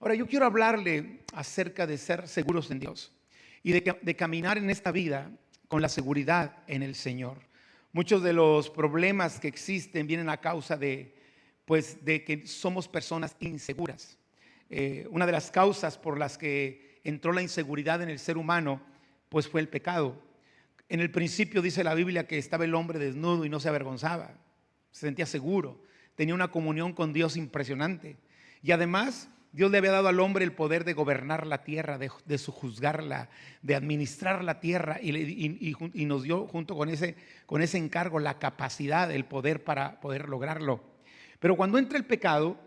Ahora yo quiero hablarle acerca de ser seguros en Dios y de caminar en esta vida con la seguridad en el Señor. Muchos de los problemas que existen vienen a causa de que somos personas inseguras. Una de las causas por las que entró la inseguridad en el ser humano, pues fue el pecado. En el principio dice la Biblia que estaba el hombre desnudo y no se avergonzaba, se sentía seguro, tenía una comunión con Dios impresionante. Y además Dios le había dado al hombre el poder de gobernar la tierra, de sojuzgarla, de administrar la tierra y nos dio junto con ese encargo la capacidad, el poder para poder lograrlo. Pero cuando entra el pecado,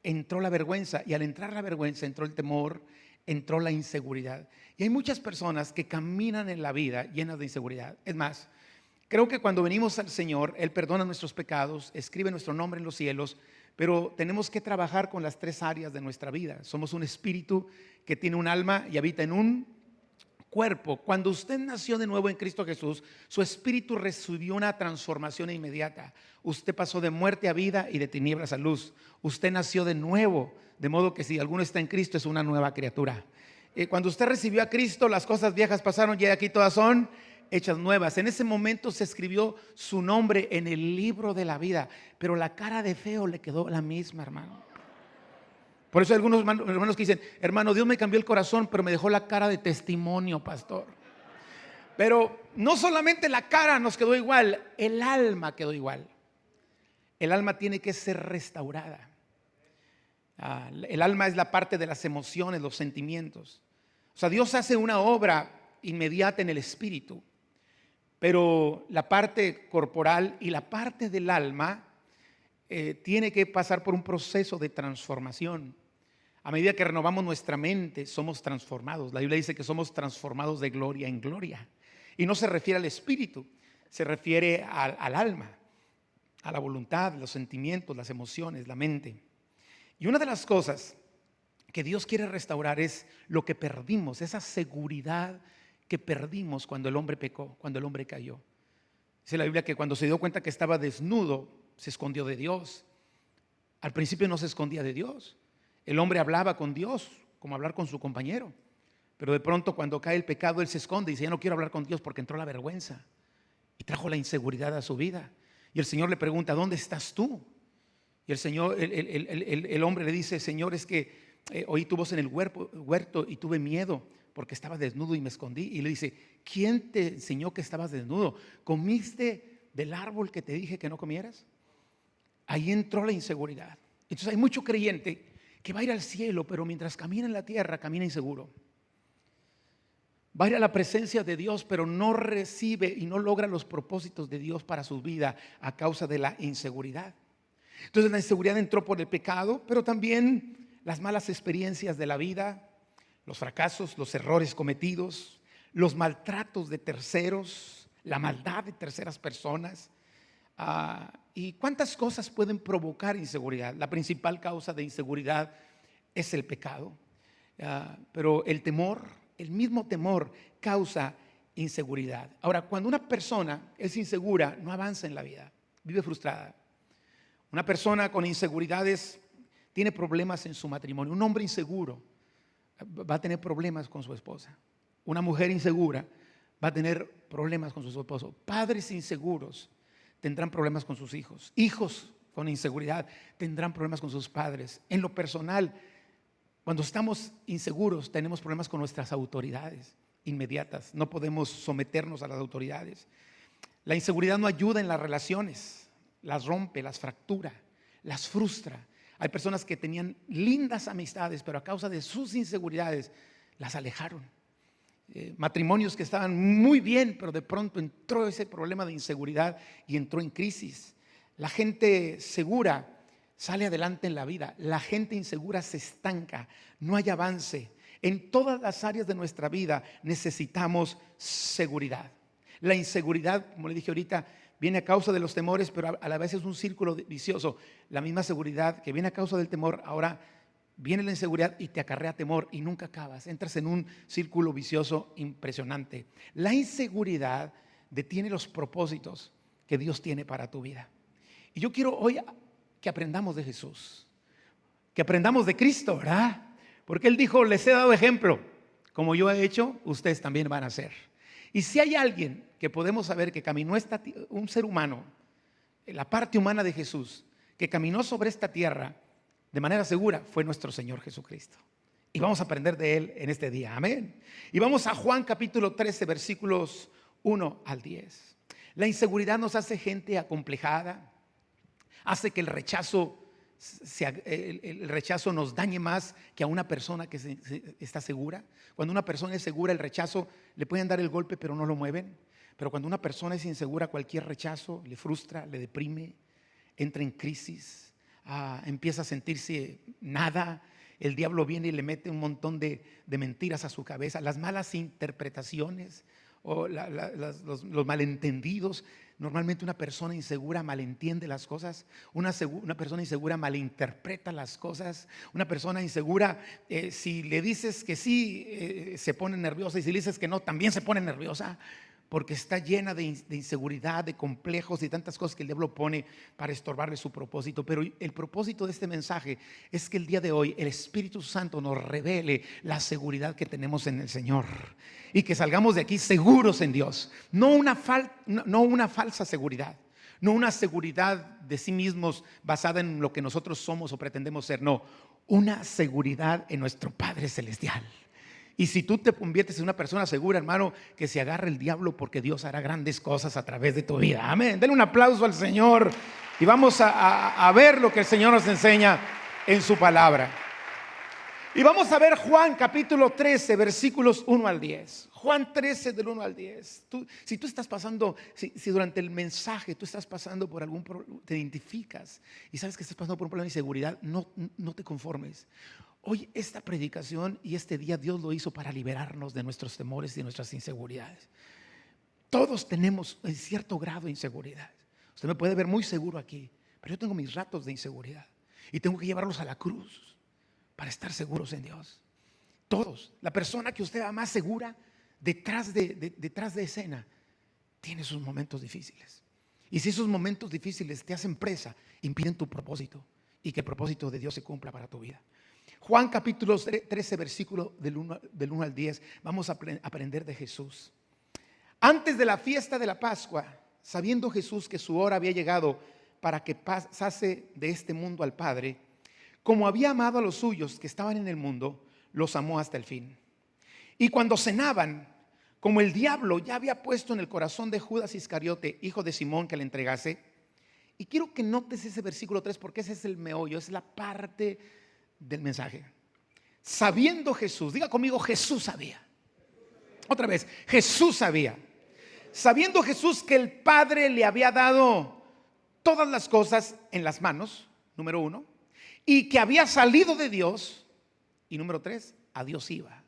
entró la vergüenza, y al entrar la vergüenza entró el temor, entró la inseguridad. Y hay muchas personas que caminan en la vida llenas de inseguridad. Es más, creo que cuando venimos al Señor, Él perdona nuestros pecados, escribe nuestro nombre en los cielos, pero tenemos que trabajar con las tres áreas de nuestra vida. Somos un espíritu que tiene un alma y habita en un cuerpo. Cuando usted nació de nuevo en Cristo Jesús, su espíritu recibió una transformación inmediata. Usted pasó de muerte a vida y de tinieblas a luz. Usted nació de nuevo, de modo que si alguno está en Cristo es una nueva criatura. Cuando usted recibió a Cristo, las cosas viejas pasaron y aquí todas son hechas nuevas. En ese momento se escribió su nombre en el libro de la vida, pero la cara de feo le quedó la misma, hermano. Por eso hay algunos hermanos que dicen: hermano, Dios me cambió el corazón, pero me dejó la cara de testimonio, pastor. Pero no solamente la cara nos quedó igual, el alma quedó igual. El alma tiene que ser restaurada. El alma es la parte de las emociones, los sentimientos. O sea, Dios hace una obra inmediata en el espíritu, pero la parte corporal y la parte del alma tiene que pasar por un proceso de transformación. A medida que renovamos nuestra mente, somos transformados. La Biblia dice que somos transformados de gloria en gloria. Y no se refiere al espíritu, se refiere al alma, a la voluntad, los sentimientos, las emociones, la mente. Y una de las cosas que Dios quiere restaurar es lo que perdimos, esa seguridad que perdimos cuando el hombre pecó, cuando el hombre cayó. Dice la Biblia que cuando se dio cuenta que estaba desnudo, se escondió de Dios. Al principio no se escondía de Dios. El hombre hablaba con Dios como hablar con su compañero. Pero de pronto cuando cae el pecado, él se esconde y dice: ya no quiero hablar con Dios, porque entró la vergüenza y trajo la inseguridad a su vida. Y el Señor le pregunta: ¿dónde estás tú? Y el Señor, el hombre le dice: Señor, es que oí tu voz en el huerto y tuve miedo porque estaba desnudo y me escondí. Y le dice: ¿quién te enseñó que estabas desnudo? ¿Comiste del árbol que te dije que no comieras? Ahí entró la inseguridad. Entonces hay mucho creyente que va a ir al cielo, pero mientras camina en la tierra, camina inseguro. Va a ir a la presencia de Dios, pero no recibe y no logra los propósitos de Dios para su vida a causa de la inseguridad. Entonces la inseguridad entró por el pecado, pero también las malas experiencias de la vida, los fracasos, los errores cometidos, los maltratos de terceros, la maldad de terceras personas. ¿Y cuántas cosas pueden provocar inseguridad? La principal causa de inseguridad es el pecado. Pero el temor, el mismo temor causa inseguridad. Ahora, cuando una persona es insegura, no avanza en la vida, vive frustrada. Una persona con inseguridades tiene problemas en su matrimonio. Un hombre inseguro va a tener problemas con su esposa. Una mujer insegura va a tener problemas con su esposo. Padres inseguros tendrán problemas con sus hijos. Hijos con inseguridad tendrán problemas con sus padres. En lo personal, cuando estamos inseguros, tenemos problemas con nuestras autoridades inmediatas. No podemos someternos a las autoridades. La inseguridad no ayuda en las relaciones. Las rompe, las fractura, las frustra. Hay personas que tenían lindas amistades, pero a causa de sus inseguridades las alejaron. Matrimonios que estaban muy bien, pero de pronto entró ese problema de inseguridad y entró en crisis. La gente segura sale adelante en la vida. La gente insegura se estanca, no hay avance. En todas las áreas de nuestra vida necesitamos seguridad. La inseguridad, como le dije ahorita, viene a causa de los temores, pero a la vez es un círculo vicioso. La misma seguridad que viene a causa del temor, ahora viene la inseguridad y te acarrea temor y nunca acabas. Entras en un círculo vicioso impresionante. La inseguridad detiene los propósitos que Dios tiene para tu vida. Y yo quiero hoy que aprendamos de Jesús, que aprendamos de Cristo, ¿verdad? Porque Él dijo, les he dado ejemplo, como yo he hecho, ustedes también van a hacer. Y si hay alguien que podemos saber que caminó un ser humano, la parte humana de Jesús, que caminó sobre esta tierra de manera segura, fue nuestro Señor Jesucristo. Y vamos a aprender de Él en este día, amén. Y vamos a Juan capítulo 13, versículos 1 al 10. La inseguridad nos hace gente acomplejada, hace que el rechazo nos dañe más que a una persona que está segura. Cuando una persona es segura, el rechazo le pueden dar el golpe, pero no lo mueven. Pero cuando una persona es insegura, cualquier rechazo le frustra, le deprime, entra en crisis, empieza a sentirse nada. El diablo viene y le mete un montón de mentiras a su cabeza, las malas interpretaciones o los malentendidos. Normalmente una persona insegura malentiende las cosas, una persona insegura malinterpreta las cosas, una persona insegura, si le dices que sí, se pone nerviosa, y si le dices que no, también se pone nerviosa, porque está llena de inseguridad, de complejos y tantas cosas que el diablo pone para estorbarle su propósito. Pero el propósito de este mensaje es que el día de hoy el Espíritu Santo nos revele la seguridad que tenemos en el Señor y que salgamos de aquí seguros en Dios. No una falsa seguridad, no una seguridad de sí mismos basada en lo que nosotros somos o pretendemos ser. No, una seguridad en nuestro Padre Celestial. Y si tú te conviertes en una persona segura, hermano, que se agarre el diablo, porque Dios hará grandes cosas a través de tu vida. Amén. Denle un aplauso al Señor y vamos a ver lo que el Señor nos enseña en su palabra. Y vamos a ver Juan capítulo 13, versículos 1 al 10. Juan 13 del 1 al 10. Si tú estás pasando, si durante el mensaje tú estás pasando por algún problema, te identificas y sabes que estás pasando por un problema de inseguridad, no te conformes. Hoy esta predicación y este día Dios lo hizo para liberarnos de nuestros temores y de nuestras inseguridades. Todos tenemos en cierto grado de inseguridad. Usted me puede ver muy seguro aquí, pero yo tengo mis ratos de inseguridad y tengo que llevarlos a la cruz para estar seguros en Dios. Todos. La persona que usted va más segura detrás de escena tiene sus momentos difíciles. Y si esos momentos difíciles te hacen presa, impiden tu propósito y que el propósito de Dios se cumpla para tu vida. Juan capítulo 13, versículo del 1 al 10. Vamos a aprender de Jesús. Antes de la fiesta de la Pascua, sabiendo Jesús que su hora había llegado para que pasase de este mundo al Padre, como había amado a los suyos que estaban en el mundo, los amó hasta el fin. Y cuando cenaban, como el diablo ya había puesto en el corazón de Judas Iscariote, hijo de Simón, que le entregase. Y quiero que notes ese versículo 3, porque ese es el meollo, es la parte del mensaje. Sabiendo Jesús, diga conmigo, Jesús sabía. Otra vez, Jesús sabía. Sabiendo Jesús que el Padre le había dado todas las cosas en las manos, número 1, y que había salido de Dios, y número 3, a Dios iba.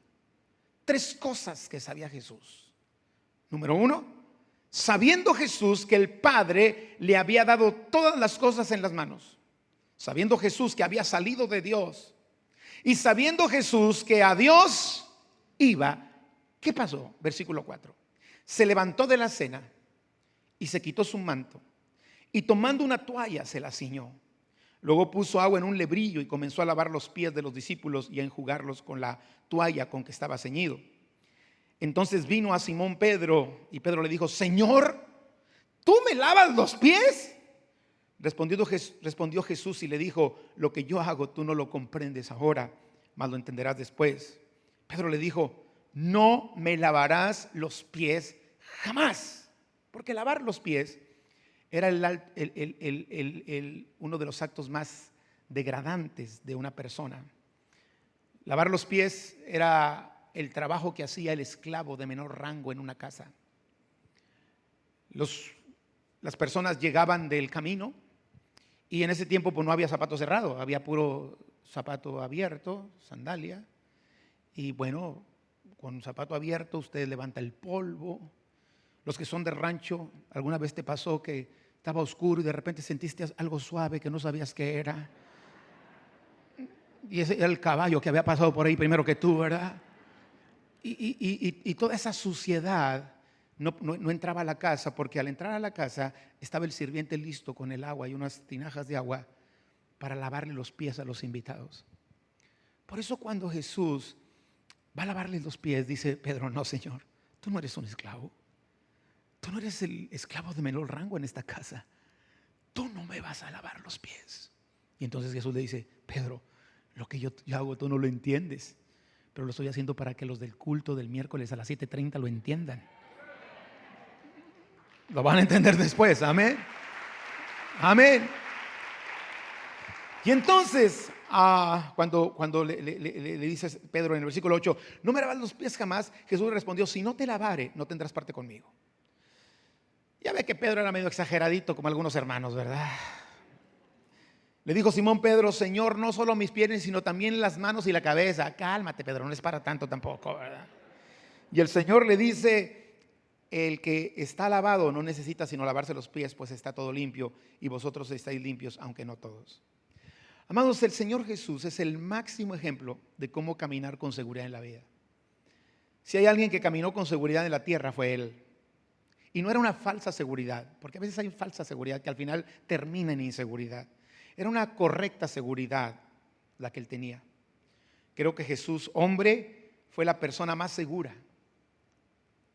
3 cosas que sabía Jesús. Número 1, sabiendo Jesús que el Padre le había dado todas las cosas en las manos. Sabiendo Jesús que había salido de Dios y sabiendo Jesús que a Dios iba, ¿qué pasó? Versículo 4. Se levantó de la cena y se quitó su manto y tomando una toalla se la ciñó. Luego puso agua en un lebrillo y comenzó a lavar los pies de los discípulos y a enjugarlos con la toalla con que estaba ceñido. Entonces vino a Simón Pedro y Pedro le dijo: Señor, ¿tú me lavas los pies? Respondió Jesús y le dijo: lo que yo hago tú no lo comprendes ahora, mas lo entenderás después. Pedro le dijo: no me lavarás los pies jamás. Porque lavar los pies era uno de los actos más degradantes de una persona. Lavar los pies era el trabajo que hacía el esclavo de menor rango en una casa. Las personas llegaban del camino y en ese tiempo pues no había zapato cerrado, había puro zapato abierto, sandalia. Y bueno, con un zapato abierto usted levanta el polvo. Los que son de rancho, ¿alguna vez te pasó que estaba oscuro y de repente sentiste algo suave que no sabías qué era? Y ese era el caballo que había pasado por ahí primero que tú, ¿verdad? Y toda esa suciedad no entraba a la casa, porque al entrar a la casa estaba el sirviente listo con el agua y unas tinajas de agua para lavarle los pies a los invitados. Por eso cuando Jesús va a lavarle los pies, dice Pedro: no, Señor, tú no eres un esclavo. Tú no eres el esclavo de menor rango en esta casa. Tú no me vas a lavar los pies. Y entonces Jesús le dice: Pedro, lo que yo hago tú no lo entiendes, pero lo estoy haciendo para que los del culto del miércoles a las 7:30 lo entiendan. Lo van a entender después, amén. Amén. Y entonces, cuando le dice Pedro en el versículo 8: no me lavas los pies jamás, Jesús le respondió: si no te lavare, no tendrás parte conmigo. Ya ve que Pedro era medio exageradito, como algunos hermanos, ¿verdad? Le dijo Simón Pedro: Señor, no solo mis pies, sino también las manos y la cabeza. Cálmate, Pedro, no es para tanto tampoco, ¿verdad? Y el Señor le dice: el que está lavado no necesita sino lavarse los pies, pues está todo limpio, y vosotros estáis limpios, aunque no todos. Amados, el Señor Jesús es el máximo ejemplo de cómo caminar con seguridad en la vida. Si hay alguien que caminó con seguridad en la tierra, fue Él. Y no era una falsa seguridad, porque a veces hay falsa seguridad que al final termina en inseguridad. Era una correcta seguridad la que Él tenía. Creo que Jesús, hombre, fue la persona más segura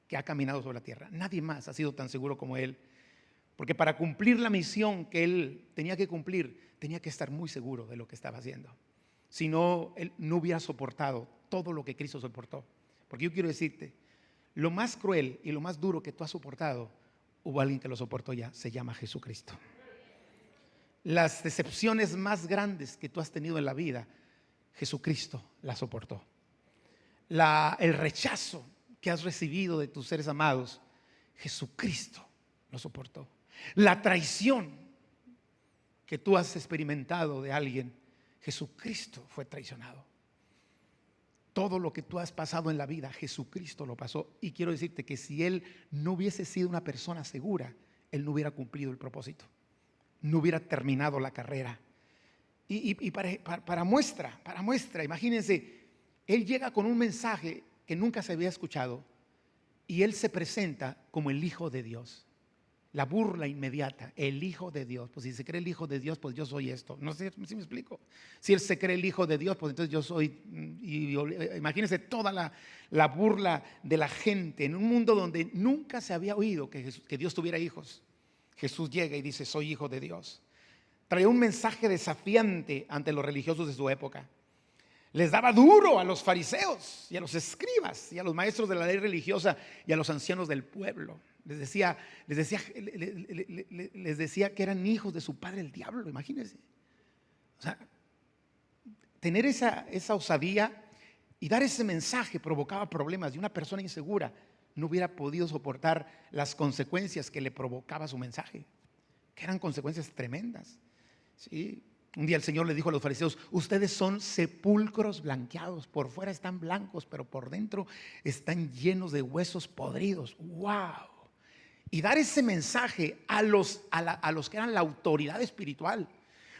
que ha caminado sobre la tierra. Nadie más ha sido tan seguro como Él. Porque para cumplir la misión que Él tenía que cumplir, tenía que estar muy seguro de lo que estaba haciendo. Si no, Él no hubiera soportado todo lo que Cristo soportó. Porque yo quiero decirte, lo más cruel y lo más duro que tú has soportado, hubo alguien que lo soportó ya, se llama Jesucristo. Las decepciones más grandes que tú has tenido en la vida, Jesucristo las soportó. El rechazo que has recibido de tus seres amados, Jesucristo lo soportó. La traición que tú has experimentado de alguien, Jesucristo fue traicionado. Todo lo que tú has pasado en la vida, Jesucristo lo pasó. Y quiero decirte que si Él no hubiese sido una persona segura, Él no hubiera cumplido el propósito, no hubiera terminado la carrera. Y para muestra, imagínense, Él llega con un mensaje que nunca se había escuchado y Él se presenta como el Hijo de Dios. La burla inmediata: el Hijo de Dios. Pues si se cree el Hijo de Dios, pues yo soy esto. No sé si me explico. Si Él se cree el Hijo de Dios, pues entonces yo soy. Imagínense toda la burla de la gente en un mundo donde nunca se había oído que Dios tuviera hijos. Jesús llega y dice: soy Hijo de Dios. Traía un mensaje desafiante ante los religiosos de su época. Les daba duro a los fariseos y a los escribas y a los maestros de la ley religiosa y a los ancianos del pueblo. Les decía que eran hijos de su padre el diablo, imagínense. O sea, tener esa osadía y dar ese mensaje provocaba problemas, y una persona insegura no hubiera podido soportar las consecuencias que le provocaba su mensaje, que eran consecuencias tremendas. ¿Sí? Un día el Señor le dijo a los fariseos: ustedes son sepulcros blanqueados, por fuera están blancos, pero por dentro están llenos de huesos podridos. ¡Wow! Y dar ese mensaje a los que eran la autoridad espiritual,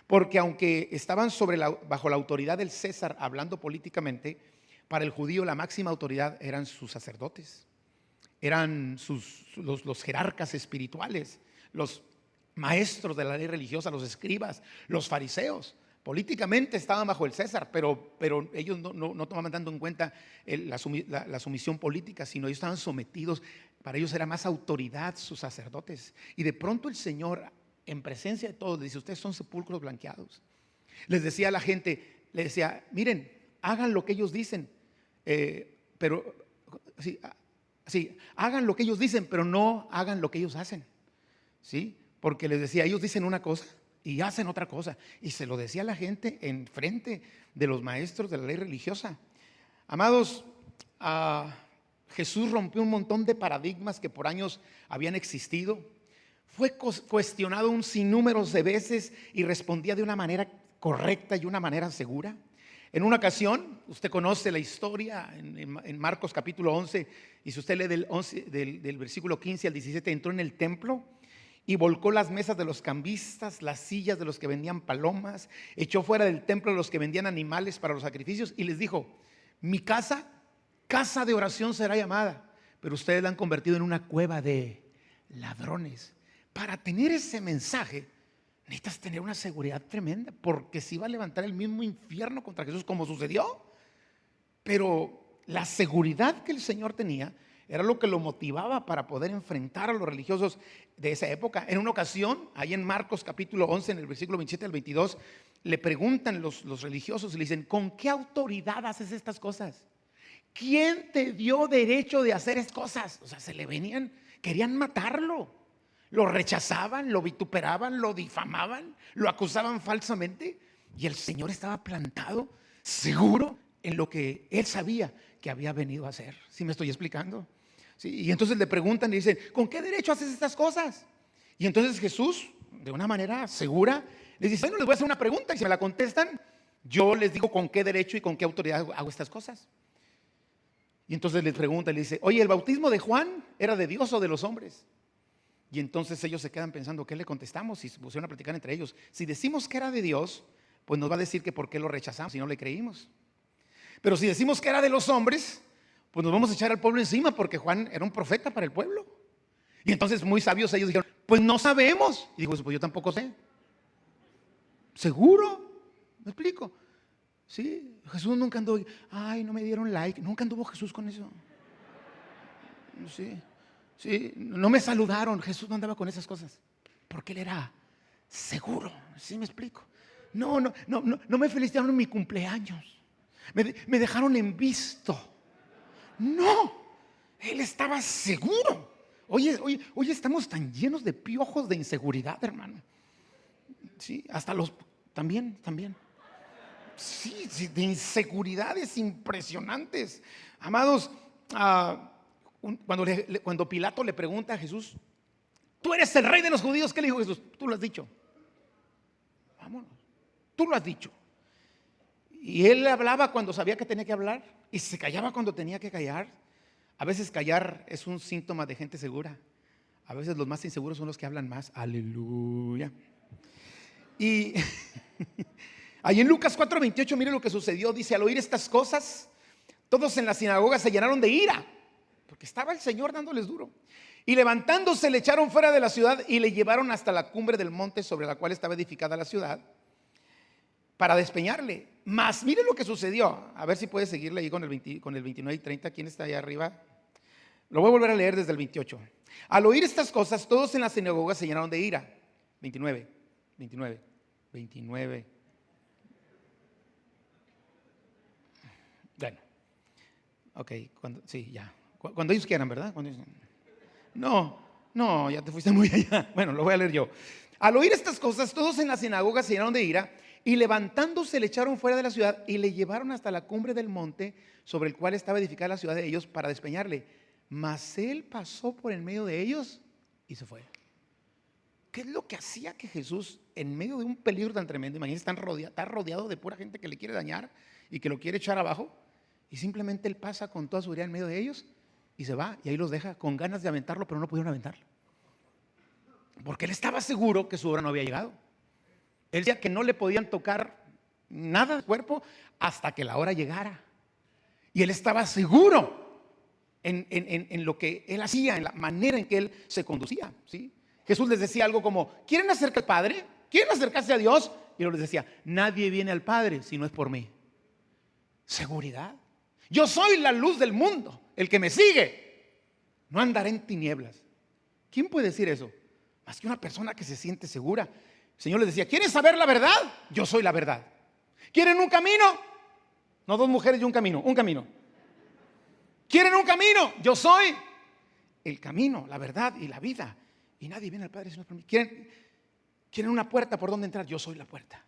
porque aunque estaban bajo la autoridad del César, hablando políticamente, para el judío la máxima autoridad eran sus sacerdotes, eran los jerarcas espirituales, los maestros de la ley religiosa, los escribas, los fariseos. Políticamente estaban bajo el César, pero ellos no tomaban tanto en cuenta la sumisión política, sino ellos estaban sometidos. Para ellos era más autoridad sus sacerdotes. Y de pronto el Señor, en presencia de todos, les dice: ustedes son sepulcros blanqueados. Les decía a la gente, les decía: miren, hagan lo que ellos dicen, pero sí, hagan lo que ellos dicen, pero no hagan lo que ellos hacen. ¿Sí? Porque les decía, ellos dicen una cosa y hacen otra cosa. Y se lo decía a la gente en frente de los maestros de la ley religiosa. Amados, Jesús rompió un montón de paradigmas que por años habían existido. Fue cuestionado un sinnúmero de veces y respondía de una manera correcta y una manera segura. En una ocasión, usted conoce la historia en Marcos capítulo 11, y si usted lee del versículo 15 al 17, entró en el templo y volcó las mesas de los cambistas, las sillas de los que vendían palomas, echó fuera del templo a los que vendían animales para los sacrificios y les dijo: mi casa de oración será llamada, pero ustedes la han convertido en una cueva de ladrones. Para tener ese mensaje necesitas tener una seguridad tremenda, porque si va a levantar el mismo infierno contra Jesús, como sucedió. Pero la seguridad que el Señor tenía era lo que lo motivaba para poder enfrentar a los religiosos de esa época. En una ocasión, ahí en Marcos capítulo 11, en el versículo 27 al 22, le preguntan los religiosos y le dicen: ¿con qué autoridad haces estas cosas? ¿Quién te dio derecho de hacer estas cosas? O sea, se le venían, querían matarlo. Lo rechazaban, lo vituperaban, lo difamaban, lo acusaban falsamente. Y el Señor estaba plantado, seguro en lo que él sabía que había venido a hacer. ¿Sí me estoy explicando? Sí, y entonces le preguntan y dicen: ¿con qué derecho haces estas cosas? Y entonces Jesús, de una manera segura, les dice: bueno, les voy a hacer una pregunta y si me la contestan, yo les digo con qué derecho y con qué autoridad hago estas cosas. Y entonces les pregunta y le dice: oye, ¿el bautismo de Juan era de Dios o de los hombres? Y entonces ellos se quedan pensando: ¿qué le contestamos? Y se pusieron a platicar entre ellos. Si decimos que era de Dios, pues nos va a decir que por qué lo rechazamos si no le creímos. Pero si decimos que era de los hombres, pues nos vamos a echar al pueblo encima, porque Juan era un profeta para el pueblo. Y entonces, muy sabios, ellos dijeron: pues no sabemos. Y dijo: pues yo tampoco sé. ¿Seguro? ¿Me explico? Sí, Jesús nunca anduvo: ay, no me dieron like. Nunca anduvo Jesús con eso. Sí, sí, no me saludaron. Jesús no andaba con esas cosas, porque él era seguro. ¿Sí me explico? No me felicitaron en mi cumpleaños. Me dejaron en visto. No, él estaba seguro. Oye, estamos tan llenos de piojos de inseguridad, hermano. Sí, hasta los, también. Sí, de inseguridades impresionantes. Amados, cuando Pilato le pregunta a Jesús: tú eres el rey de los judíos, ¿qué le dijo Jesús? Tú lo has dicho. Vámonos, tú lo has dicho. Y él hablaba cuando sabía que tenía que hablar y se callaba cuando tenía que callar. A veces callar es un síntoma de gente segura. A veces los más inseguros son los que hablan más. Aleluya. Y ahí en Lucas 4:28, mire lo que sucedió. Dice: al oír estas cosas, todos en la sinagoga se llenaron de ira, porque estaba el Señor dándoles duro. Y levantándose, le echaron fuera de la ciudad y le llevaron hasta la cumbre del monte sobre la cual estaba edificada la ciudad, para despeñarle. Mas mire lo que sucedió. A ver si puede seguirle ahí con el 29 y 30. ¿Quién está allá arriba? Lo voy a volver a leer desde el 28. Al oír estas cosas, todos en la sinagoga se llenaron de ira. 29. Bueno, ok, sí, ya. Cuando ellos quieran, ¿verdad? No, ya te fuiste muy allá. Bueno, lo voy a leer yo. Al oír estas cosas, todos en la sinagoga se llenaron de ira y levantándose le echaron fuera de la ciudad y le llevaron hasta la cumbre del monte sobre el cual estaba edificada la ciudad de ellos, para despeñarle. Mas él pasó por en medio de ellos y se fue. ¿Qué es lo que hacía que Jesús, en medio de un peligro tan tremendo, imagínense, está rodeado de pura gente que le quiere dañar y que lo quiere echar abajo, y simplemente él pasa con toda seguridad en medio de ellos y se va, y ahí los deja con ganas de aventarlo, pero no pudieron aventarlo, porque él estaba seguro que su hora no había llegado? Él decía que no le podían tocar nada del cuerpo hasta que la hora llegara, y él estaba seguro en lo que él hacía, en la manera en que él se conducía, ¿sí? Jesús les decía algo como: ¿quieren acercarse al Padre? ¿Quieren acercarse a Dios? Y él les decía: nadie viene al Padre si no es por mí. Seguridad. Yo soy la luz del mundo. El que me sigue no andará en tinieblas. ¿Quién puede decir eso? Más que una persona que se siente segura. El Señor les decía: ¿quieren saber la verdad? Yo soy la verdad. ¿Quieren un camino? No dos mujeres y un camino, un camino. ¿Quieren un camino? Yo soy el camino, la verdad y la vida. Y nadie viene al Padre si no es por mí. ¿Quieren una puerta por donde entrar? Yo soy la puerta.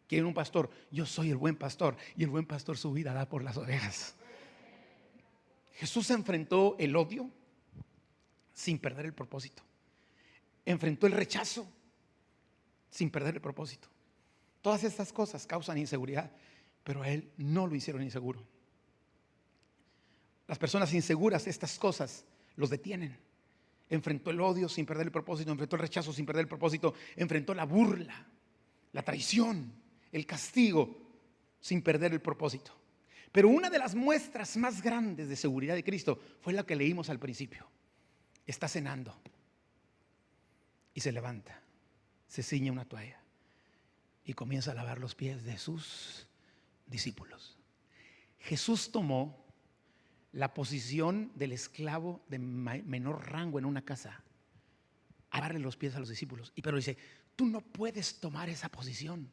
¿Quieren un pastor? Yo soy el buen pastor. Y el buen pastor su vida da por las ovejas. Jesús enfrentó el odio sin perder el propósito. Enfrentó el rechazo sin perder el propósito. Todas estas cosas causan inseguridad, pero a él no lo hicieron inseguro. Las personas inseguras, estas cosas los detienen. Enfrentó el odio sin perder el propósito, enfrentó el rechazo sin perder el propósito, enfrentó la burla, la traición, el castigo sin perder el propósito. Pero una de las muestras más grandes de seguridad de Cristo fue la que leímos al principio. Está cenando y se levanta, se ciñe una toalla y comienza a lavar los pies de sus discípulos. Jesús tomó la posición del esclavo de menor rango en una casa, a lavarle los pies a los discípulos. Y Pedro dice: tú no puedes tomar esa posición.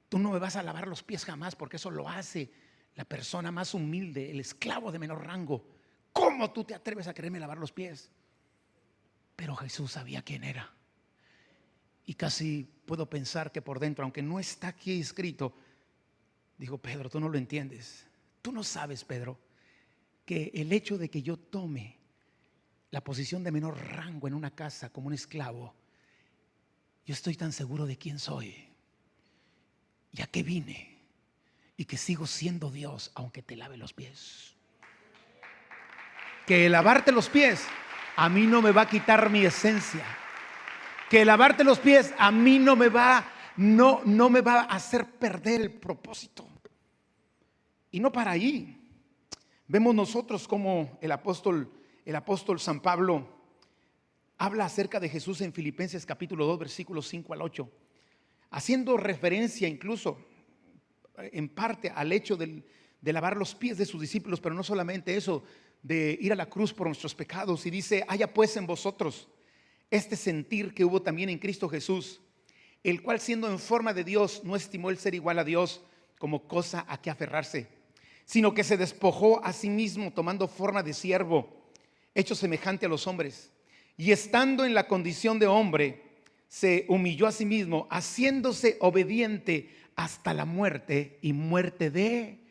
Tú no me vas a lavar los pies jamás, porque eso lo hace la persona más humilde, el esclavo de menor rango. ¿Cómo tú te atreves a quererme lavar los pies? Pero Jesús sabía quién era. Y casi puedo pensar que por dentro, aunque no está aquí escrito, dijo: Pedro, tú no lo entiendes. Tú no sabes, Pedro, que el hecho de que yo tome la posición de menor rango en una casa como un esclavo, yo estoy tan seguro de quién soy y a qué vine, y que sigo siendo Dios aunque te lave los pies. Que lavarte los pies a mí no me va a quitar mi esencia. Que lavarte los pies a mí no me va a hacer perder el propósito. Y no para ahí. Vemos nosotros como el apóstol San Pablo habla acerca de Jesús en Filipenses capítulo 2 versículos 5 al 8, haciendo referencia incluso en parte al hecho de lavar los pies de sus discípulos, pero no solamente eso, de ir a la cruz por nuestros pecados. Y dice: haya pues en vosotros este sentir que hubo también en Cristo Jesús, el cual, siendo en forma de Dios, no estimó el ser igual a Dios como cosa a que aferrarse, sino que se despojó a sí mismo, tomando forma de siervo, hecho semejante a los hombres, y estando en la condición de hombre, se humilló a sí mismo, haciéndose obediente hasta la muerte, y muerte de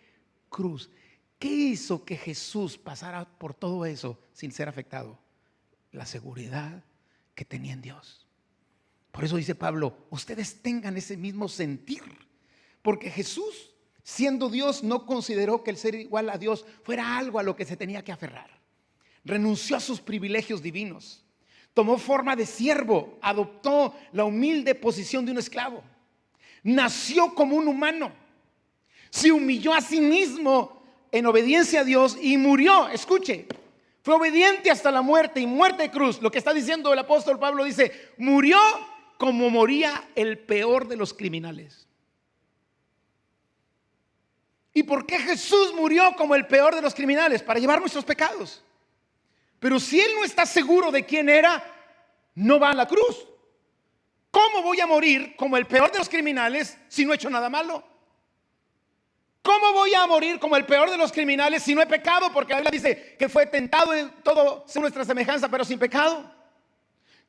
cruz. ¿Qué hizo que Jesús pasara por todo eso sin ser afectado? La seguridad que tenía en Dios. Por eso dice Pablo: ustedes tengan ese mismo sentir, porque Jesús, siendo Dios, no consideró que el ser igual a Dios fuera algo a lo que se tenía que aferrar. Renunció a sus privilegios divinos, tomó forma de siervo, adoptó la humilde posición de un esclavo, nació como un humano, se humilló a sí mismo en obediencia a Dios y murió. Escuche, fue obediente hasta la muerte, y muerte de cruz. Lo que está diciendo el apóstol Pablo, dice: murió como moría el peor de los criminales. ¿Y por qué Jesús murió como el peor de los criminales? Para llevar nuestros pecados. Pero si él no está seguro de quién era, no va a la cruz. ¿Cómo voy a morir como el peor de los criminales si no he hecho nada malo? ¿Cómo voy a morir como el peor de los criminales si no he pecado? Porque la Biblia dice que fue tentado en todo según nuestra semejanza, pero sin pecado.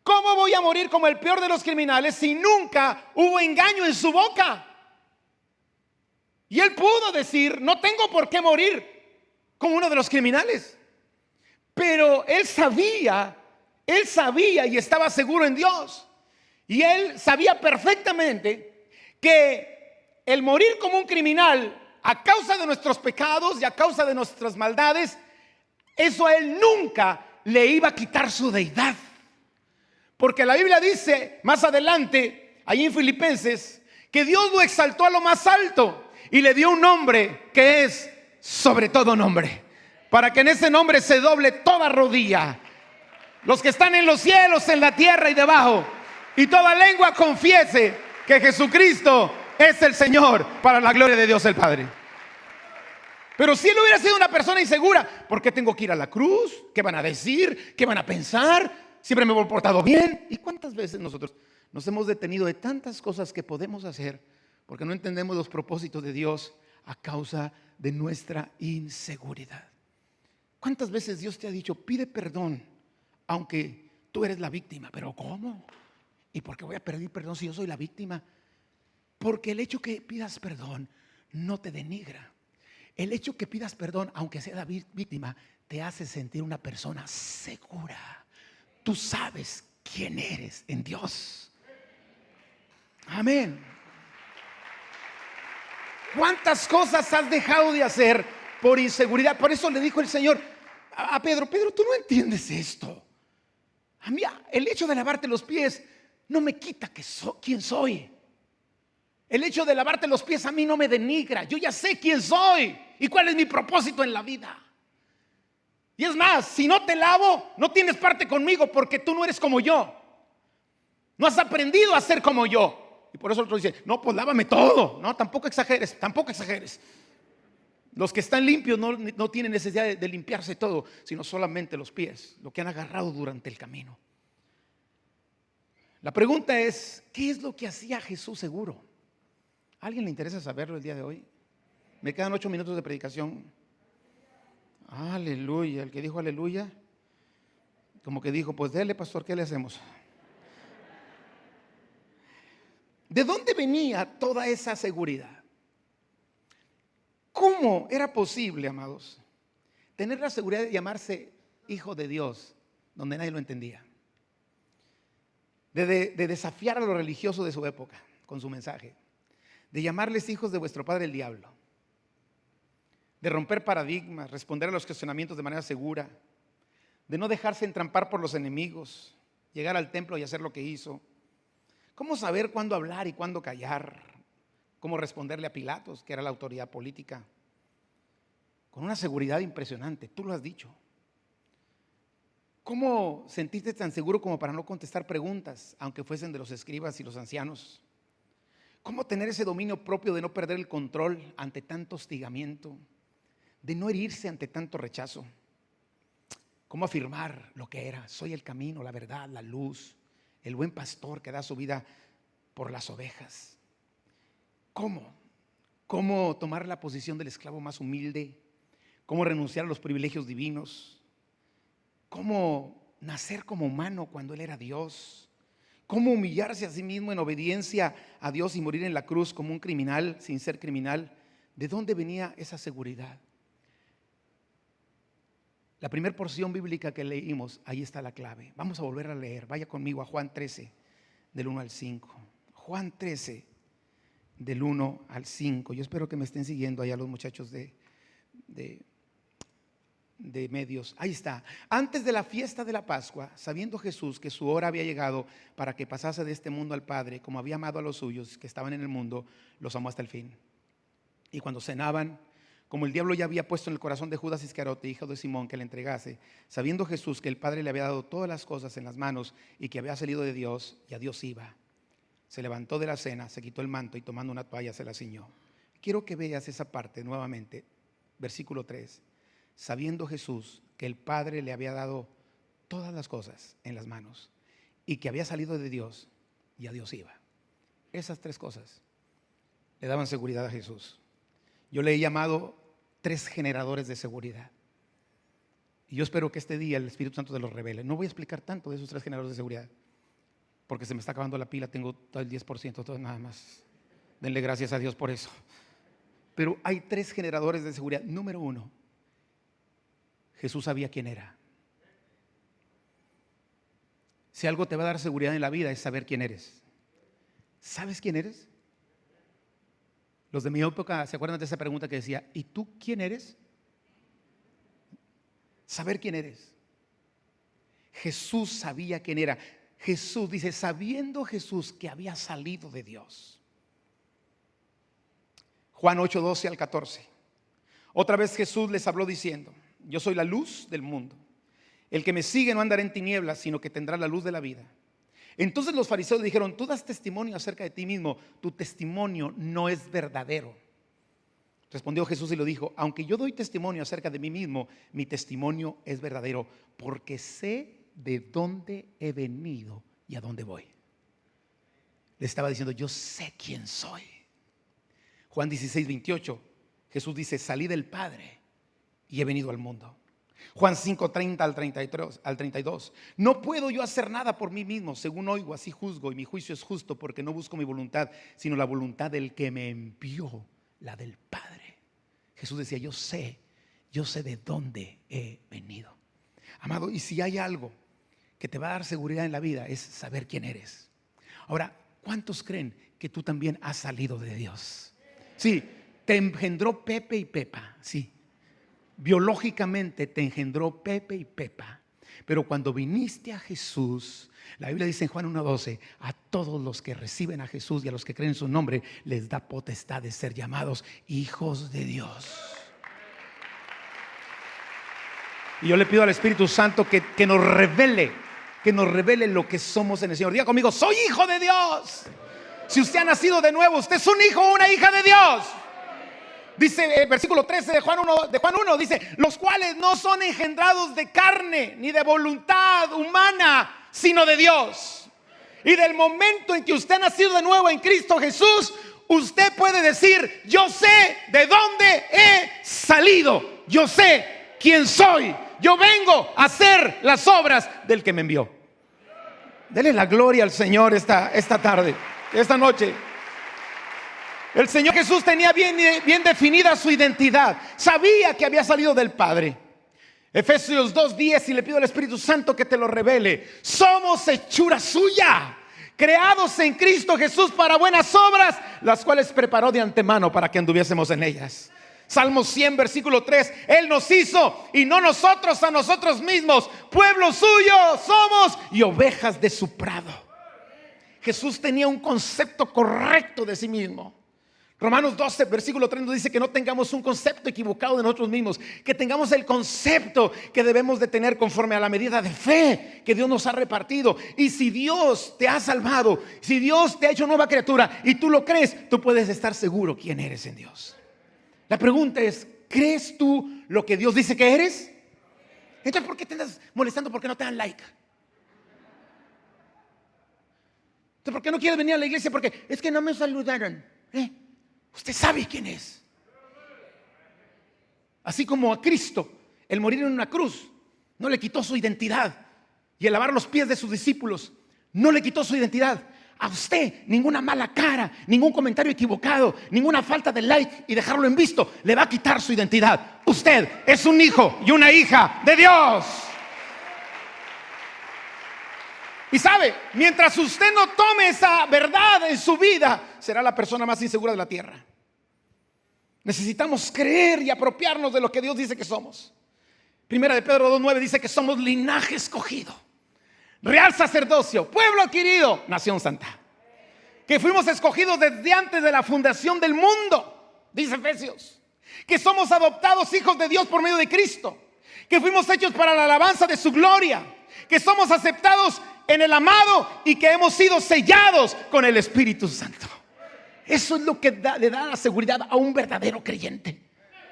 ¿Cómo voy a morir como el peor de los criminales si nunca hubo engaño en su boca? Y él pudo decir: no tengo por qué morir como uno de los criminales. Pero él sabía y estaba seguro en Dios. Y él sabía perfectamente que el morir como un criminal a causa de nuestros pecados y a causa de nuestras maldades, eso a él nunca le iba a quitar su deidad. Porque la Biblia dice más adelante, ahí en Filipenses, que Dios lo exaltó a lo más alto y le dio un nombre que es sobre todo nombre, para que en ese nombre se doble toda rodilla, los que están en los cielos, en la tierra y debajo, y toda lengua confiese que Jesucristo es el Señor, para la gloria de Dios el Padre. Pero si él hubiera sido una persona insegura: ¿por qué tengo que ir a la cruz? ¿Qué van a decir? ¿Qué van a pensar? Siempre me he portado bien. ¿Y cuántas veces nosotros nos hemos detenido de tantas cosas que podemos hacer porque no entendemos los propósitos de Dios a causa de nuestra inseguridad? ¿Cuántas veces Dios te ha dicho: pide perdón aunque tú eres la víctima? ¿Pero cómo? ¿Y por qué voy a pedir perdón si yo soy la víctima? Porque el hecho que pidas perdón no te denigra. El hecho que pidas perdón, aunque sea la víctima, te hace sentir una persona segura. Tú sabes quién eres en Dios. Amén. ¿Cuántas cosas has dejado de hacer por inseguridad? Por eso le dijo el Señor a Pedro: Pedro, tú no entiendes esto. A mí el hecho de lavarte los pies no me quita quién soy. El hecho de lavarte los pies a mí no me denigra. Yo ya sé quién soy y cuál es mi propósito en la vida. Y es más, si no te lavo, no tienes parte conmigo, porque tú no eres como yo. No has aprendido a ser como yo. Y por eso el otro dice: no, pues lávame todo. No, tampoco exageres. Los que están limpios no tienen necesidad de limpiarse todo, sino solamente los pies, lo que han agarrado durante el camino. La pregunta es, ¿qué es lo que hacía Jesús seguro? ¿A alguien le interesa saberlo el día de hoy? Me quedan 8 minutos de predicación. Aleluya. El que dijo aleluya, como que dijo, pues dele, pastor, ¿qué le hacemos? ¿De dónde venía toda esa seguridad? ¿Cómo era posible, amados, tener la seguridad de llamarse hijo de Dios donde nadie lo entendía? De desafiar a los religiosos de su época con su mensaje, de llamarles hijos de vuestro padre el diablo, de romper paradigmas, responder a los cuestionamientos de manera segura, de no dejarse entrampar por los enemigos, llegar al templo y hacer lo que hizo. ¿Cómo saber cuándo hablar y cuándo callar? ¿Cómo responderle a Pilatos, que era la autoridad política? Con una seguridad impresionante, tú lo has dicho. ¿Cómo sentirte tan seguro como para no contestar preguntas, aunque fuesen de los escribas y los ancianos? ¿Cómo tener ese dominio propio de no perder el control ante tanto hostigamiento, de no herirse ante tanto rechazo? ¿Cómo afirmar lo que era? Soy el camino, la verdad, la luz, el buen pastor que da su vida por las ovejas. ¿Cómo tomar la posición del esclavo más humilde? ¿Cómo renunciar a los privilegios divinos? ¿Cómo nacer como humano cuando Él era Dios? ¿Cómo humillarse a sí mismo en obediencia a Dios y morir en la cruz como un criminal sin ser criminal? ¿De dónde venía esa seguridad? La primera porción bíblica que leímos, ahí está la clave. Vamos a volver a leer. Vaya conmigo a Juan 13, del 1 al 5. Juan 13, del 1 al 5. Yo espero que me estén siguiendo allá los muchachos de medios. Ahí está. Antes de la fiesta de la Pascua, sabiendo Jesús que su hora había llegado para que pasase de este mundo al Padre, como había amado a los suyos que estaban en el mundo, los amó hasta el fin. Y cuando cenaban, como el diablo ya había puesto en el corazón de Judas Iscariote, hijo de Simón, que le entregase, sabiendo Jesús que el Padre le había dado todas las cosas en las manos y que había salido de Dios y a Dios iba, se levantó de la cena, se quitó el manto y tomando una toalla se la ciñó. Quiero que veas esa parte nuevamente, versículo 3. Sabiendo Jesús que el Padre le había dado todas las cosas en las manos y que había salido de Dios y a Dios iba. Esas 3 cosas le daban seguridad a Jesús. Yo le he llamado 3 generadores de seguridad. Y yo espero que este día el Espíritu Santo te los revele. No voy a explicar tanto de esos 3 generadores de seguridad, porque se me está acabando la pila, tengo todo el 10%, todo nada más. Denle gracias a Dios por eso. Pero hay 3 generadores de seguridad. Número 1, Jesús sabía quién era. Si algo te va a dar seguridad en la vida es saber quién eres. ¿Sabes quién eres? Los de mi época se acuerdan de esa pregunta que decía, ¿y tú quién eres? Saber quién eres. Jesús sabía quién era. Jesús dice, sabiendo Jesús que había salido de Dios. Juan 8, 12 al 14. Otra vez Jesús les habló diciendo, yo soy la luz del mundo. El que me sigue no andará en tinieblas, sino que tendrá la luz de la vida. Entonces los fariseos dijeron, tú das testimonio acerca de ti mismo, tu testimonio no es verdadero. Respondió Jesús y lo dijo, aunque yo doy testimonio acerca de mí mismo, mi testimonio es verdadero, porque sé de dónde he venido y a dónde voy. Le estaba diciendo, yo sé quién soy. Juan 16, 28, Jesús dice, salí del Padre y he venido al mundo. Juan 5, 30 al 32. No puedo yo hacer nada por mí mismo. Según oigo, así juzgo, y mi juicio es justo, porque no busco mi voluntad, sino la voluntad del que me envió, la del Padre. Jesús decía, yo sé de dónde he venido. Amado, y si hay algo que te va a dar seguridad en la vida, es saber quién eres. Ahora, ¿cuántos creen que tú también has salido de Dios? Sí, te engendró Pepe y Pepa, sí. Biológicamente te engendró Pepe y Pepa, pero cuando viniste a Jesús, la Biblia dice en Juan 1:12, a todos los que reciben a Jesús y a los que creen en su nombre les da potestad de ser llamados hijos de Dios. Y yo le pido al Espíritu Santo que nos revele lo que somos en el Señor. Diga conmigo, soy hijo de Dios. Si usted ha nacido de nuevo, usted es un hijo o una hija de Dios. Dice el versículo 13 de Juan 1, dice: los cuales no son engendrados de carne ni de voluntad humana, sino de Dios. Y del momento en que usted ha nacido de nuevo en Cristo Jesús, usted puede decir: yo sé de dónde he salido, yo sé quién soy, yo vengo a hacer las obras del que me envió. Dele la gloria al Señor esta tarde, esta noche. El Señor Jesús tenía bien definida su identidad. Sabía que había salido del Padre. Efesios 2:10, y le pido al Espíritu Santo que te lo revele: somos hechura suya, creados en Cristo Jesús para buenas obras, las cuales preparó de antemano para que anduviésemos en ellas. Salmo 100, versículo 3: Él nos hizo y no nosotros a nosotros mismos. Pueblo suyo somos y ovejas de su prado. Jesús tenía un concepto correcto de sí mismo. Romanos 12, versículo 3 nos dice que no tengamos un concepto equivocado de nosotros mismos, que tengamos el concepto que debemos de tener conforme a la medida de fe que Dios nos ha repartido. Y si Dios te ha salvado, si Dios te ha hecho nueva criatura y tú lo crees, tú puedes estar seguro quién eres en Dios. La pregunta es: ¿crees tú lo que Dios dice que eres? Entonces, ¿por qué te andas molestando porque no te dan like? Entonces, ¿por qué no quieres venir a la iglesia? Porque es que no me saludaron. Usted sabe quién es. Así como a Cristo, el morir en una cruz no le quitó su identidad, y el lavar los pies de sus discípulos no le quitó su identidad. A usted ninguna mala cara, ningún comentario equivocado, ninguna falta de like y dejarlo en visto le va a quitar su identidad. Usted es un hijo y una hija de Dios. Y sabe, mientras usted no tome esa verdad en su vida, será la persona más insegura de la tierra. Necesitamos creer y apropiarnos de lo que Dios dice que somos. Primera de Pedro 2:9 dice que somos linaje escogido, real sacerdocio, pueblo adquirido, nación santa. Que fuimos escogidos desde antes de la fundación del mundo, dice Efesios. Que somos adoptados hijos de Dios por medio de Cristo. Que fuimos hechos para la alabanza de su gloria. Que somos aceptados en el amado y que hemos sido sellados con el Espíritu Santo. Eso es lo que le da la seguridad a un verdadero creyente: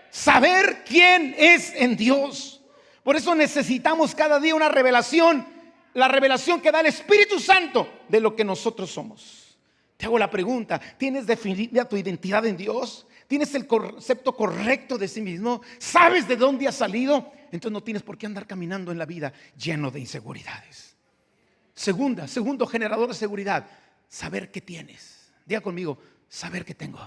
saber quién es en Dios. Por eso necesitamos cada día una revelación, la revelación que da el Espíritu Santo de lo que nosotros somos. Te hago la pregunta: ¿tienes definida tu identidad en Dios? ¿Tienes el concepto correcto de sí mismo? ¿Sabes de dónde has salido? Entonces no tienes por qué andar caminando en la vida lleno de inseguridades. Segundo generador de seguridad: saber qué tienes. Diga conmigo: saber qué tengo.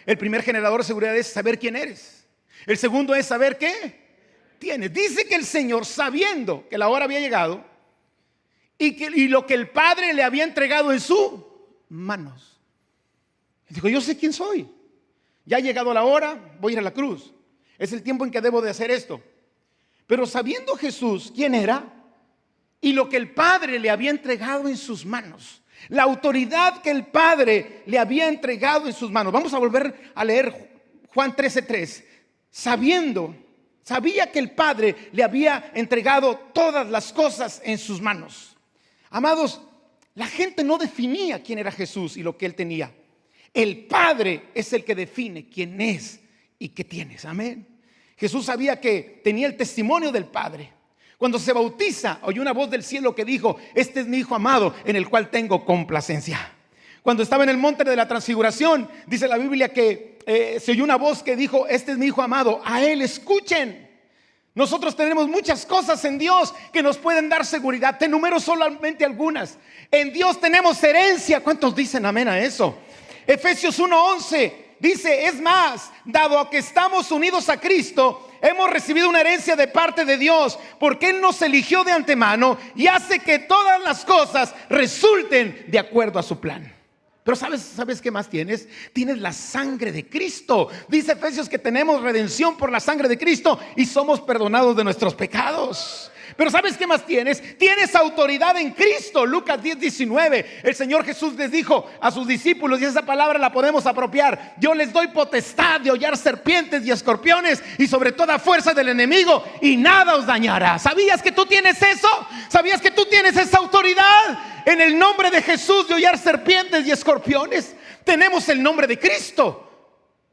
El primer generador de seguridad es saber quién eres. El segundo es saber qué tienes. Dice que el Señor, sabiendo que la hora había llegado y lo que el Padre le había entregado en sus manos, dijo: yo sé quién soy. Ya ha llegado la hora, voy a ir a la cruz. Es el tiempo en que debo de hacer esto. Pero sabiendo Jesús quién era y lo que el Padre le había entregado en sus manos, la autoridad que el Padre le había entregado en sus manos. Vamos a volver a leer Juan 13:3. Sabía que el Padre le había entregado todas las cosas en sus manos. Amados, la gente no definía quién era Jesús y lo que él tenía. El Padre es el que define quién es y qué tienes. Amén. Jesús sabía que tenía el testimonio del Padre. Cuando se bautiza, oyó una voz del cielo que dijo: este es mi Hijo amado, en el cual tengo complacencia. Cuando estaba en el monte de la transfiguración, dice la Biblia que se oyó una voz que dijo: este es mi Hijo amado, a él escuchen. Nosotros tenemos muchas cosas en Dios que nos pueden dar seguridad. Te enumero solamente algunas. En Dios tenemos herencia. ¿Cuántos dicen amén a eso? Efesios 1:11 dice: es más, dado a que estamos unidos a Cristo, hemos recibido una herencia de parte de Dios, porque Él nos eligió de antemano y hace que todas las cosas resulten de acuerdo a su plan. Pero ¿sabes qué más tienes? Tienes la sangre de Cristo. Dice Efesios que tenemos redención por la sangre de Cristo y somos perdonados de nuestros pecados. Pero ¿sabes qué más tienes? Tienes autoridad en Cristo. Lucas 10:19. El Señor Jesús les dijo a sus discípulos, y esa palabra la podemos apropiar: yo les doy potestad de hollar serpientes y escorpiones y sobre toda fuerza del enemigo, y nada os dañará. ¿Sabías que tú tienes eso? ¿Sabías que tú tienes esa autoridad en el nombre de Jesús de hollar serpientes y escorpiones? Tenemos el nombre de Cristo.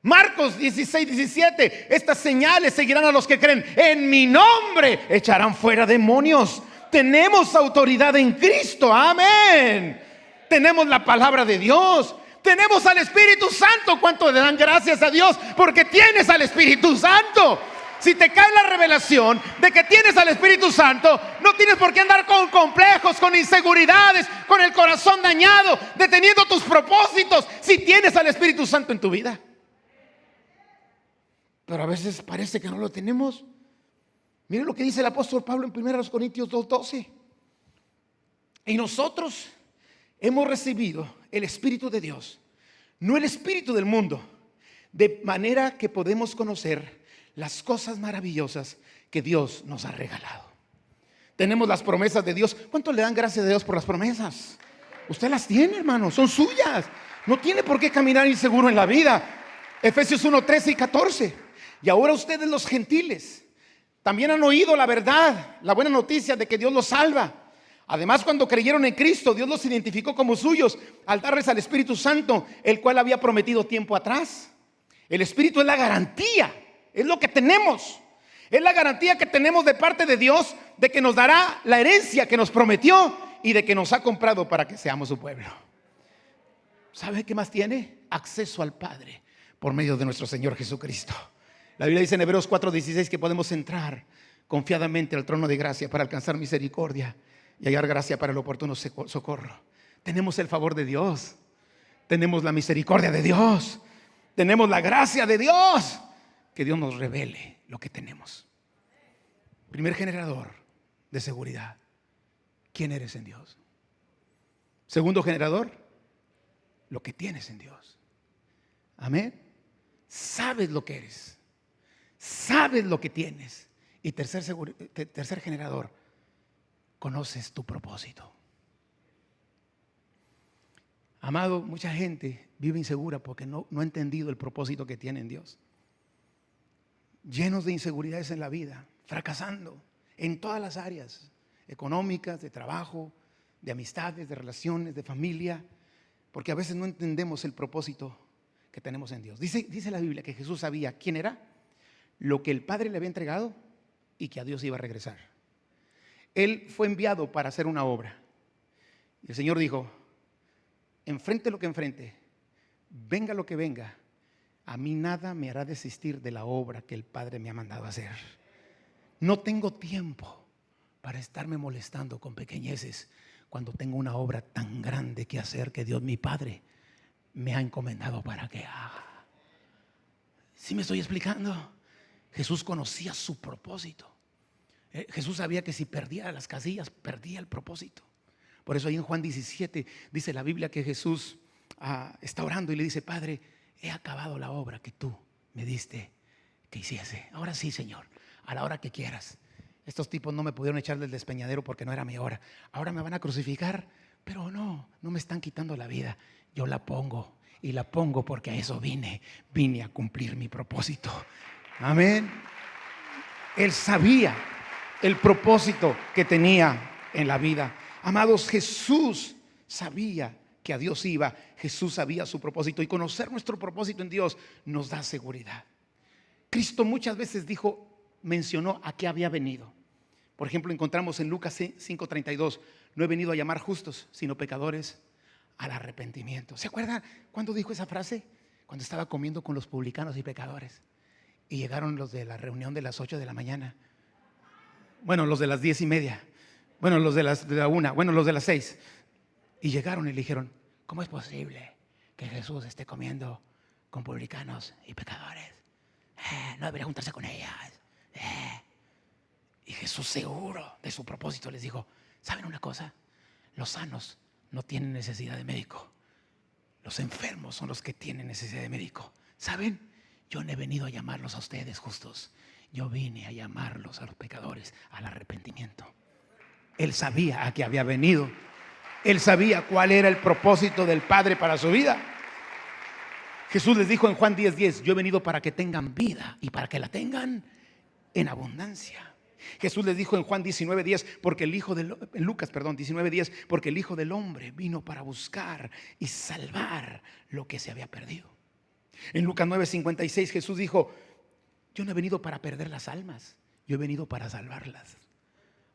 Marcos 16:17, estas señales seguirán a los que creen. En mi nombre echarán fuera demonios. Tenemos autoridad en Cristo, amén. Tenemos la palabra de Dios. Tenemos al Espíritu Santo. ¿Cuánto le dan gracias a Dios? Porque tienes al Espíritu Santo. Si te cae la revelación de que tienes al Espíritu Santo, no tienes por qué andar con complejos, con inseguridades, con el corazón dañado, deteniendo tus propósitos, si tienes al Espíritu Santo en tu vida. Pero a veces parece que no lo tenemos. Miren lo que dice el apóstol Pablo en 1 Corintios 2:12. Y nosotros hemos recibido el Espíritu de Dios, no el espíritu del mundo, de manera que podemos conocer las cosas maravillosas que Dios nos ha regalado. Tenemos las promesas de Dios. ¿Cuánto le dan gracias a Dios por las promesas? Usted las tiene, hermano, son suyas. No tiene por qué caminar inseguro en la vida. Efesios 1:13 y 14. Y ahora ustedes, los gentiles, también han oído la verdad, la buena noticia de que Dios los salva. Además, cuando creyeron en Cristo, Dios los identificó como suyos al darles al Espíritu Santo, el cual había prometido tiempo atrás. El Espíritu es la garantía, es lo que tenemos. Es la garantía que tenemos de parte de Dios de que nos dará la herencia que nos prometió y de que nos ha comprado para que seamos su pueblo. ¿Sabe qué más tiene? Acceso al Padre por medio de nuestro Señor Jesucristo. La Biblia dice en Hebreos 4:16 que podemos entrar confiadamente al trono de gracia para alcanzar misericordia y hallar gracia para el oportuno socorro. Tenemos el favor de Dios, tenemos la misericordia de Dios, tenemos la gracia de Dios. Que Dios nos revele lo que tenemos. Primer generador de seguridad: ¿quién eres en Dios? Segundo generador: lo que tienes en Dios. Amén. Sabes lo que eres, sabes lo que tienes. Y tercer generador: conoces tu propósito. Amado, mucha gente vive insegura porque no ha entendido el propósito que tiene en Dios. Llenos de inseguridades en la vida, fracasando en todas las áreas económicas, de trabajo, de amistades, de relaciones, de familia, porque a veces no entendemos el propósito que tenemos en Dios. Dice la Biblia que Jesús sabía quién era, lo que el Padre le había entregado y que a Dios iba a regresar. Él fue enviado para hacer una obra. Y el Señor dijo: enfrente lo que enfrente, venga lo que venga, a mí nada me hará desistir de la obra que el Padre me ha mandado a hacer. No tengo tiempo para estarme molestando con pequeñeces cuando tengo una obra tan grande que hacer que Dios mi Padre me ha encomendado para que haga. ¿Sí me estoy explicando? Jesús conocía su propósito. Jesús sabía que si perdía las casillas, perdía el propósito. Por eso ahí en Juan 17 dice la Biblia que Jesús está orando y le dice: Padre, he acabado la obra que tú me diste que hiciese. Ahora sí, Señor, a la hora que quieras. Estos tipos no me pudieron echar del despeñadero porque no era mi hora. Ahora me van a crucificar, pero no me están quitando la vida. Yo la pongo, y la pongo porque a eso vine a cumplir mi propósito. Amén. Él sabía el propósito que tenía en la vida. Amados, Jesús sabía que a Dios iba. Jesús sabía su propósito, y conocer nuestro propósito en Dios nos da seguridad. Cristo muchas veces mencionó a qué había venido. Por ejemplo, encontramos en Lucas 5:32: no he venido a llamar justos, sino pecadores al arrepentimiento. ¿Se acuerdan cuándo dijo esa frase? Cuando estaba comiendo con los publicanos y pecadores, y llegaron los de la reunión de las 8 de la mañana. Bueno, los de las 10:30. Bueno, los de la 1. Bueno, los de las 6. Y llegaron y le dijeron: ¿cómo es posible que Jesús esté comiendo con publicanos y pecadores? No debería juntarse con ellas. Y Jesús, seguro de su propósito, les dijo: ¿saben una cosa? Los sanos no tienen necesidad de médico, los enfermos son los que tienen necesidad de médico. ¿Saben? Yo no he venido a llamarlos a ustedes justos, yo vine a llamarlos a los pecadores al arrepentimiento. Él sabía a qué había venido. Él sabía cuál era el propósito del Padre para su vida. Jesús les dijo en Juan 10:10: yo he venido para que tengan vida y para que la tengan en abundancia. Jesús les dijo en Juan 19:10, en Lucas 19:10, porque el Hijo del Hombre vino para buscar y salvar lo que se había perdido. En Lucas 9:56 Jesús dijo: yo no he venido para perder las almas, yo he venido para salvarlas.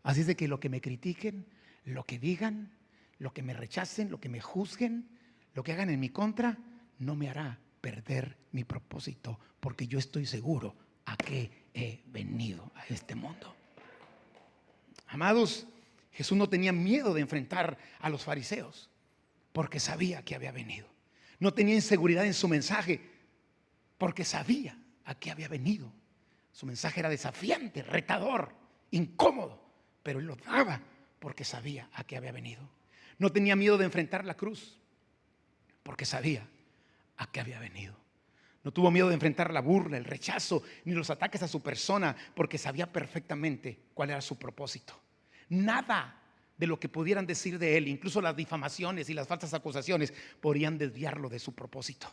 Así es de que lo que me critiquen, lo que digan, lo que me rechacen, lo que me juzguen, lo que hagan en mi contra, no me hará perder mi propósito, porque yo estoy seguro a qué he venido a este mundo. Amados, Jesús no tenía miedo de enfrentar a los fariseos, porque sabía que había venido. No tenía inseguridad en su mensaje, porque sabía a qué había venido. Su mensaje era desafiante, retador, incómodo, pero él lo daba porque sabía a qué había venido. No tenía miedo de enfrentar la cruz, porque sabía a qué había venido. No tuvo miedo de enfrentar la burla, el rechazo, ni los ataques a su persona, porque sabía perfectamente cuál era su propósito. Nada de lo que pudieran decir de él, incluso las difamaciones y las falsas acusaciones, podrían desviarlo de su propósito.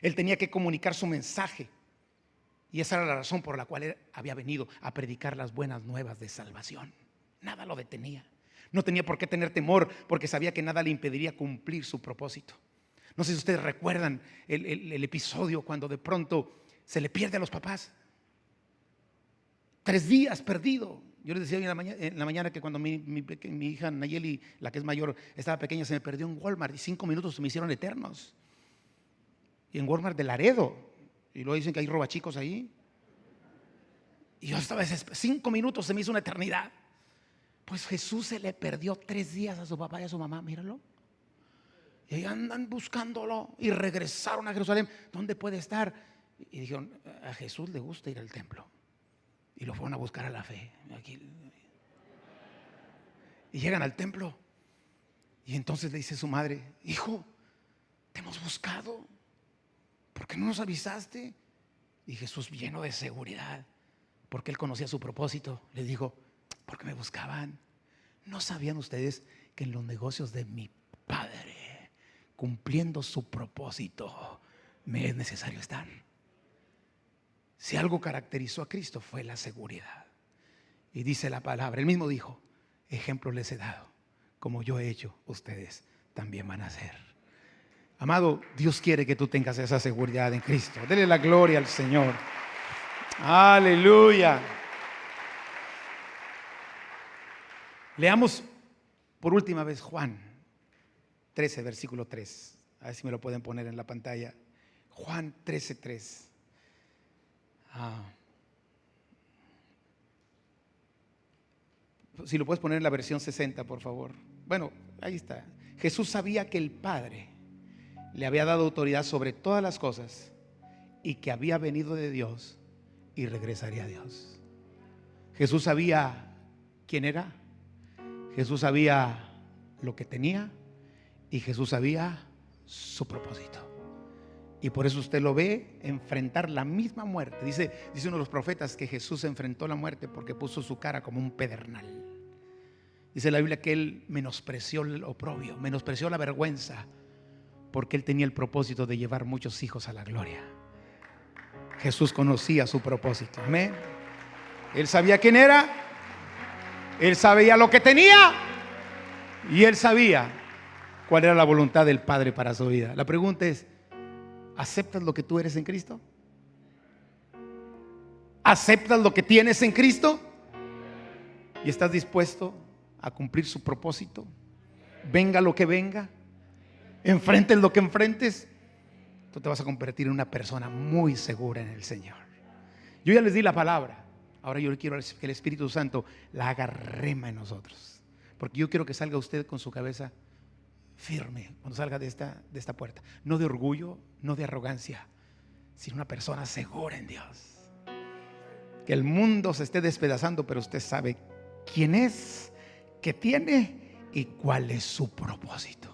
Él tenía que comunicar su mensaje, y esa era la razón por la cual él había venido a predicar las buenas nuevas de salvación. Nada lo detenía. No tenía por qué tener temor, porque sabía que nada le impediría cumplir su propósito. No sé si ustedes recuerdan el episodio cuando de pronto se le pierde a los papás. 3 días perdido. Yo les decía hoy en la mañana que cuando mi hija Nayeli, la que es mayor, estaba pequeña, se me perdió en Walmart y 5 minutos se me hicieron eternos. Y en Walmart de Laredo. Y luego dicen que hay robachicos ahí. Y yo estaba desesperado. 5 minutos se me hizo una eternidad. Pues Jesús se le perdió 3 días a su papá y a su mamá, míralo. Y ahí andan buscándolo y regresaron a Jerusalén. ¿Dónde puede estar? Y dijeron: a Jesús le gusta ir al templo. Y lo fueron a buscar a la fe. Y llegan al templo. Y entonces le dice su madre: hijo, te hemos buscado, ¿por qué no nos avisaste? Y Jesús, lleno de seguridad, porque él conocía su propósito, le dijo: ¿por qué me buscaban? ¿No sabían ustedes que en los negocios de mi Padre, cumpliendo su propósito, me es necesario estar? Si algo caracterizó a Cristo fue la seguridad. Y dice la palabra, él mismo dijo: ejemplo les he dado, como yo he hecho, ustedes también van a hacer. Amado, Dios quiere que tú tengas esa seguridad en Cristo. Dele la gloria al Señor. Aleluya. Leamos por última vez Juan 13, versículo 3. A ver si me lo pueden poner en la pantalla. Juan 13, 3. Si lo puedes poner en la versión 60, por favor. Bueno, ahí está. Jesús sabía que el Padre le había dado autoridad sobre todas las cosas y que había venido de Dios y regresaría a Dios. Jesús sabía quién era, Jesús sabía lo que tenía y Jesús sabía su propósito. Y por eso usted lo ve enfrentar la misma muerte. Dice uno de los profetas que Jesús enfrentó la muerte porque puso su cara como un pedernal. Dice la Biblia que él menospreció el oprobio, menospreció la vergüenza, porque él tenía el propósito de llevar muchos hijos a la gloria. Jesús conocía su propósito. Amén. Él sabía quién era, él sabía lo que tenía y él sabía cuál era la voluntad del Padre para su vida. La pregunta es: ¿aceptas lo que tú eres en Cristo? ¿Aceptas lo que tienes en Cristo? ¿Y estás dispuesto a cumplir su propósito? Venga lo que venga, enfrentes lo que enfrentes, tú te vas a convertir en una persona muy segura en el Señor. Yo ya les di la palabra. Ahora yo quiero que el Espíritu Santo la haga rema en nosotros, porque yo quiero que salga usted con su cabeza firme cuando salga de esta puerta. No de orgullo, no de arrogancia, sino una persona segura en Dios. Que el mundo se esté despedazando, pero usted sabe quién es, qué tiene y cuál es su propósito.